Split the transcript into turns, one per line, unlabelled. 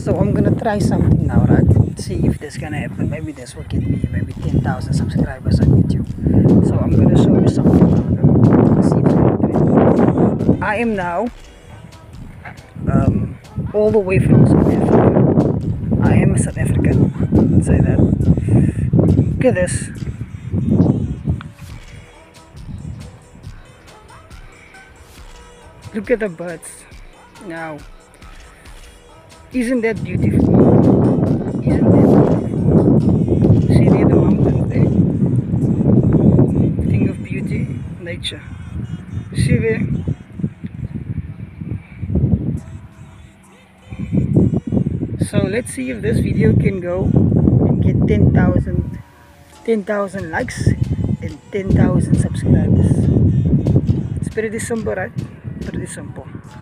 So I'm gonna try something now, right? See if this gonna happen. Maybe this will get me maybe 10,000 subscribers on YouTube. So I'm gonna show you something now. See if it's gonna do it. I am now all the way from South Africa. I am a South African. Let's say that. Look at this. Look at the birds. Now, isn't that beautiful? Isn't that beautiful? See there the mountains there? Thing of beauty, nature. See there? So let's see if this video can go and get 10,000 likes and 10,000 subscribers. It's pretty simple, right? Pretty simple.